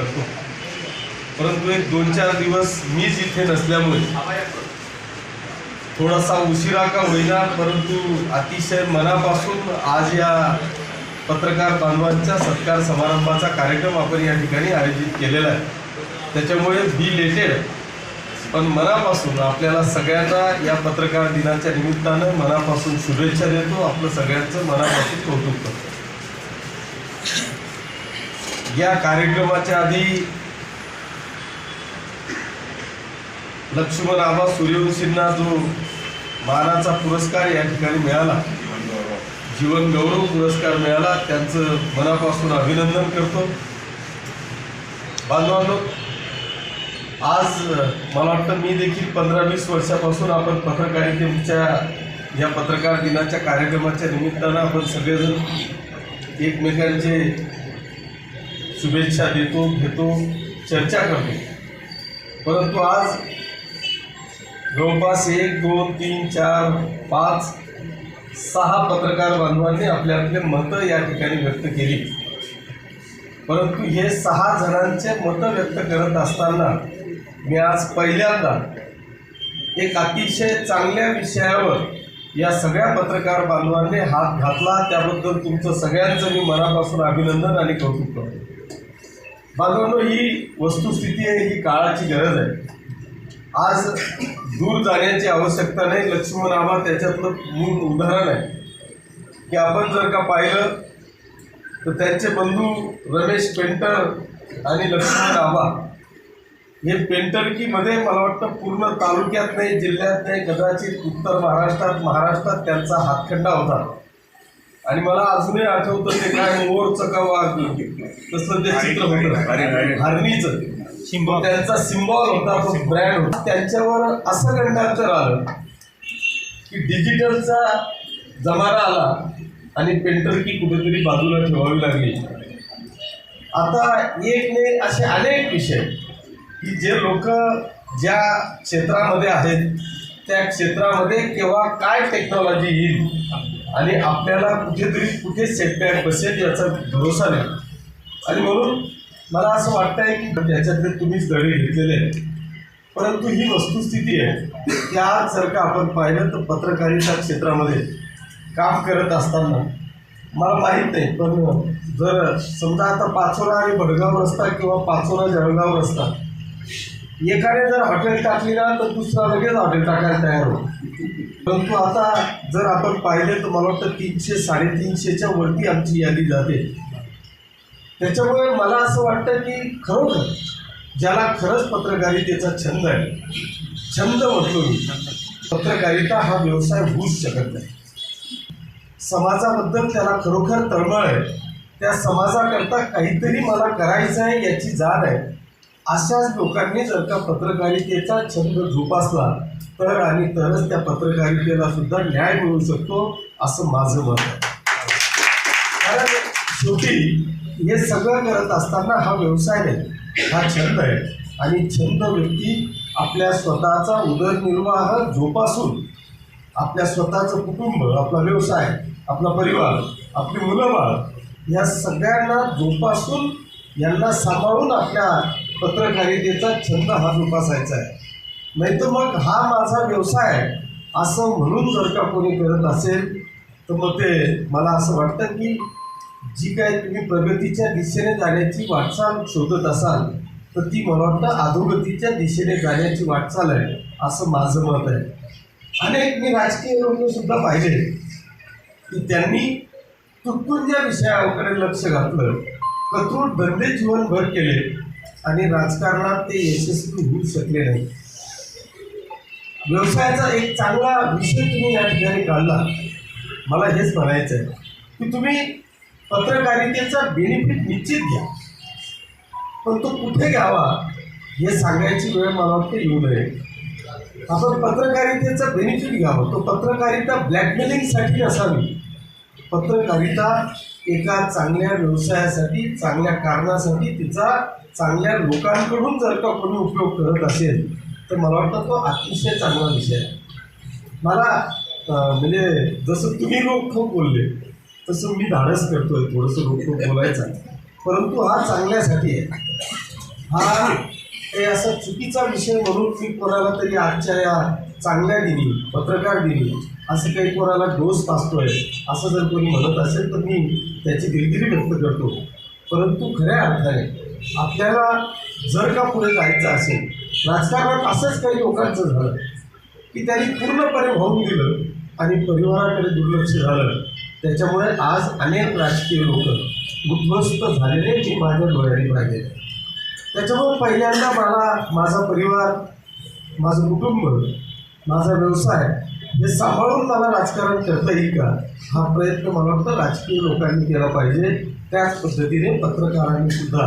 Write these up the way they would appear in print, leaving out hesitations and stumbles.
करतो, परंतु एक 2-4 दिवस मीच इथे नसल्यामुळे थोडासा उशिरा का होईना परंतु अतिशय मनापासून आज या पत्रकार बांधवांच्या सत्कार समारंभाचा कार्यक्रम आपण या ठिकाणी आयोजित केलेला आहे. त्याच्यामुळे बिलेटेड पण मनापासून आपल्याला सगळ्यांना या पत्रकार दिनाच्या निमित्तानं मनापासून शुभेच्छा देतो. आपलं सगळ्यांचं मनापासून कौतुक करतो. या कार्यक्रमाच्या आधी लक्ष्मण आबा सूर्यवंशींना जो मानाचा पुरस्कार या ठिकाणी मिळाला, जीवन गौरव पुरस्कार मिळाला, त्यांचं मनापासून अभिनंदन करतो. बांधवांनो, आज मला वाटतं मी देखील 15-20 वर्षापासून आपण पत्रकारितेच्या या पत्रकार दिनाच्या कार्यक्रमाच्या निमित्तानं आपण सगळेजण एकमेकांचे शुभेच्छा देतो, घेतो, चर्चा करतो. परंतु आज जवळपास 1, 2, 3, 4, 5, 6 पत्रकार बांधवांनी आपले मतं या ठिकाणी व्यक्त केली. परंतु हे 6 जणांचे मतं व्यक्त करत असताना मी आज पहिल्यांदा एक अतिशय चांगल्या विषयावर या सगळ्या पत्रकार बांधवांनी हात घातला. त्याबद्दल तुमचं सगळ्यांचं मी मनापासून अभिनंदन आणि कौतुक करतो. बांधवांनो, ही वस्तुस्थिती आहे, ही काळाची गरज आहे. आज दूर जाण्याची आवश्यकता नाही. लक्ष्मण आबा त्याच्यातलं मूळ उदाहरण आहे की आपण जर का पाहिलं तर त्यांचे बंधू रमेश पेंटर आणि लक्ष्मण आबा हे पेंटरकीमध्ये मला वाटतं पूर्ण तालुक्यात नाही, जिल्ह्यात नाही, कदाचित उत्तर महाराष्ट्रात त्यांचा हातखंडा होता. आणि मला अजूनही आठवतं ते काय मोरचं का वाघ तसं ते चित्र होतं, हरणीचं त्यांचा सिम्बॉल होता, तो ब्रँड होता. त्यांच्यावर असं गंडांतर आलं की डिजिटलचा जमाना आला आणि पेंटरकी कुठेतरी बाजूला ठेवावी लागली. आता एक नाही असे अनेक विषय की जे लोक ज्या क्षेत्रामध्ये आहेत त्या क्षेत्रामध्ये केव्हा काय टेक्नॉलॉजी येईल आणि आपल्याला कुठे सेटबॅक बसेल याचा भरोसा नाही. आणि म्हणून मला असं वाटतंय की त्याच्यातले तुम्हीच धडे घेतलेले आहेत. परंतु ही वस्तुस्थिती आहे की आज जर का आपण पाहिलं तर पत्रकारिता क्षेत्रामध्ये काम करत असताना मला माहीत नाही, पण जर समजा आता पाचोरा आणि भडगाव रस्ता किंवा पाचोरा जळगाव रस्ता एकाने जर हॉटेल टाकली ना तर दुसरा लगेच हॉटेल टाकायला तयार होतो. परंतु आता जर आपण पाहिले तर मला वाटतं 300-350च्या वरती आमची यादी जाते. त्याच्यामुळे मला असं वाटतं की खरोखर ज्याला खरंच पत्रकारितेचा छंद आहे, छंद म्हटलो मी, पत्रकारिता हा व्यवसाय होऊच शकत नाही. समाजाबद्दल त्याला खरोखर तळमळ आहे, त्या समाजाकरता काहीतरी मला करायचं आहे याची जाण आहे. अशाच लोकांनी जर का पत्रकारितेचा छंद जोपासला तर आणि तरच त्या पत्रकारितेला सुद्धा न्याय मिळू शकतो असं माझं मत आहे. कारण शेवटी हे सगळं करत असताना हा व्यवसाय नाही, हा छंद आहे. आणि छंद व्यक्ती आपल्या स्वतःचा उदरनिर्वाह जोपासून आपल्या स्वतःचं कुटुंब, आपला व्यवसाय, आपला परिवार, आपली मुलं बाळ या सगळ्यांना जोपासून यांना सांभाळून आपल्या पत्रकारितेचा छंद हा जोपासायचा आहे. नाही तर मग हा माझा व्यवसाय आहे असं म्हणून जर का कोणी करत असेल तर मग ते मला असं वाटतं की जी काय तुम्ही प्रगतीच्या दिशेने जाण्याची वाटचाल शोधत असाल तर ती मला वाटतं अधोगतीच्या दिशेने जाण्याची वाटचाल आहे असं माझं मत आहे. अनेक मी राजकीय लोकसुद्धा पाहिले की त्यांनी तुटपुंज्या विषयाकडे लक्ष घातलं, कठोर धंदे जीवनभर केले आणि राजकारणात ते यशस्वी होऊ शकले नाही. व्यवसायाचा एक चांगला विषय तुम्ही या ठिकाणी काढला. मला हेच म्हणायचं आहे की तुम्ही पत्रकारितेचा बेनिफिट निश्चित घ्या, पण तो कुठे घ्यावा हे सांगायची वेळ मला वाटते येऊ नये. आपण पत्रकारितेचा बेनिफिट घ्यावं. तो पत्रकारिता ब्लॅकमेलिंगसाठी नसावी. पत्रकारिता एका चांगल्या व्यवसायासाठी, चांगल्या कारणासाठी, तिचा चांगल्या लोकांकडून जर का कोणी उपयोग करत असेल तर मला वाटतं तो अतिशय चांगला विषय आहे. मला म्हणजे जसं तुम्ही रोखोक बोलले तसं मी धाडस करतोय थोडंसं रोखोक बोलायचं, परंतु हा चांगल्यासाठी आहे. हा हे असा चुकीचा विषय म्हणून मी कोणाला तरी आजच्या या चांगल्या दिनी पत्रकार दिनी असं काही कोणाला दोष पाचतोय असं जर कोणी म्हणत असेल तर मी त्याची दिलगिरी व्यक्त करतो. परंतु खऱ्या अर्थाने आपल्याला जर का पुढे जायचं असेल, राजकारणात असंच काही लोकांचं झालं की त्यांनी पूर्णपणे वाहून दिलं आणि परिवाराकडे दुर्लक्ष झालं. त्याच्यामुळे आज अनेक राजकीय लोक उद्ध्वस्त झालेले मी माझ्या डोळ्यांनी पाहिले. त्याच्यामुळे पहिल्यांदा मला माझा परिवार, माझं कुटुंब, माझा व्यवसाय हे सांभाळून मला राजकारण करता येईल का हा प्रयत्न मला वाटतं राजकीय लोकांनी केला पाहिजे. त्याच पद्धतीने पत्रकारांनी सुद्धा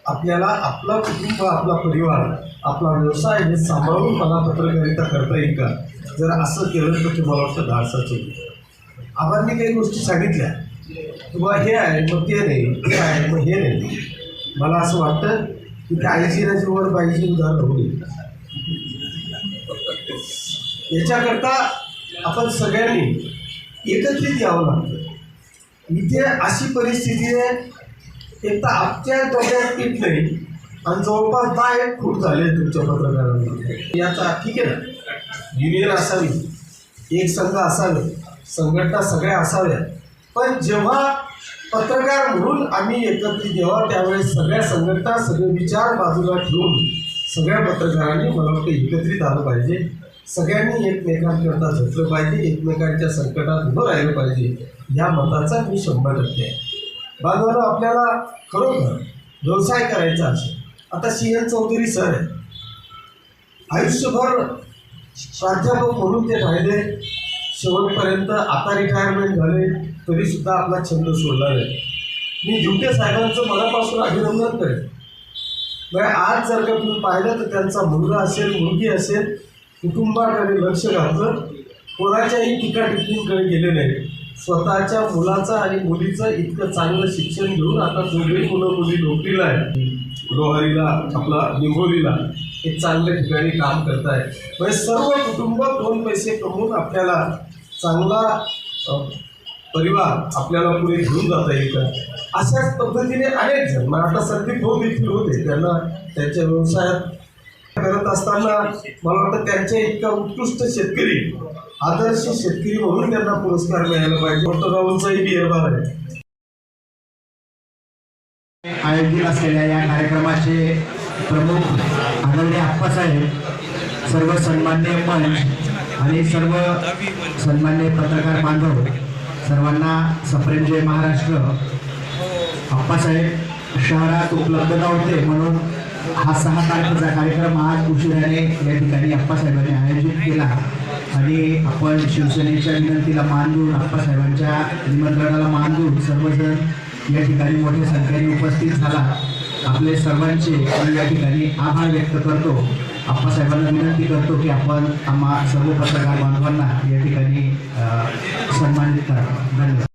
आपल्याला आपला कुटुंब, आपला परिवार, आपला व्यवसाय हे सांभाळून मला पत्रकारिता करता येईल का, जर असं केलं तर ते मला वाटतं धाडसाचं होईल. आबांनी काही गोष्टी सांगितल्या, तुम्हाला हे आहे मग ते नाही, हे आहे मग हे नाही. मला असं वाटतं की काळजीराची वर पाहिजे उदाहरण होईल. याच्याकरता आपण सगळ्यांनी एकत्रित यावं लागतं. इथे अशी परिस्थिती आहे, एक तर आपल्या डोक्यात पीठ नाही आणि जवळपास 10 फूट झाले तुमच्या पत्रकारांना. याचा ठीक आहे ना, युनियन असावी, एक संघ असावे, संघटना सगळ्या असाव्या, पण जेव्हा पत्रकार म्हणून आम्ही एकत्रित यावं त्यावेळेस सगळ्या संघटना, सगळे विचार बाजूला ठेवून सगळ्या पत्रकारांनी मला वाटतं एकत्रित आलं पाहिजे. सगळ्यांनी एकमेकांकरता झटलं पाहिजे, एकमेकांच्या संकटात उभं राहिलं पाहिजे. या मताचा मी 100% आहे. बांधवांनो, आपल्याला खरोखर व्यवसाय करायचा असेल, आता CN चौधरी सर आहे, आयुष्यभर प्राध्यापक म्हणून ते राहिले शेवटपर्यंत. आता रिटायरमेंट झाले तरीसुद्धा आपला छंद सोडला नाही. मी झुमटे साहेबांचं मनापासून अभिनंदन करेन. म्हणजे आज जर का तुम्ही पाहिलं तर त्यांचा मुलगा असेल, मुलगी असेल, कुटुंबाकडे लक्ष घातलं, कोणाच्याही टीका टिप्पणीकडे गेले नाही. स्वतःच्या मुलाचं आणि मुलीचं इतकं चांगलं शिक्षण घेऊन आता दोघेही मुलं मुली नोकरीला आहे, लोहारीला, आपला निंबोलीला एक चांगल्या ठिकाणी काम करत आहे. म्हणजे सर्व कुटुंब 2 पैसे कमवून आपल्याला चांगला परिवार आपल्याला पुढे घेऊन जाता येईल का, अशाच पद्धतीने अनेक जण. मग आता संदीप भाऊ देखील होते, त्यांना त्यांच्या व्यवसायात करत असताना मला वाटतं त्यांच्या इतका उत्कृष्ट शेतकरी, आदर्श शेतकरी म्हणून त्यांना पुरस्कार मिळायला पाहिजे. मोठं बिहेरबार आहे. आयोजित असलेल्या या कार्यक्रमाचे प्रमुख आदरणीय आप्पासाहेब, सर्व सन्मान्य मंच आणि सर्व सन्मान्य पत्रकार बांधव, सर्वांना सप्रेम जय महाराष्ट्र. आप्पासाहेब शहरात उपलब्ध नव्हते म्हणून हा 6 तारखेचा कार्यक्रम आज उशिराने या ठिकाणी आप्पासाहेबांनी आयोजित केला आणि आपण शिवसेनेच्या विनंतीला मान देऊन, आप्पासाहेबांच्या निमंत्रणाला मान देऊन सर्वजण या ठिकाणी मोठ्या संख्येने उपस्थित झाला. आपले सर्वांचे मी या ठिकाणी आभार व्यक्त करतो. आप्पासाहेबांना विनंती करतो की आपण आम्हा सर्व पत्रकार बांधवांना या ठिकाणी सन्मानित करा. धन्यवाद.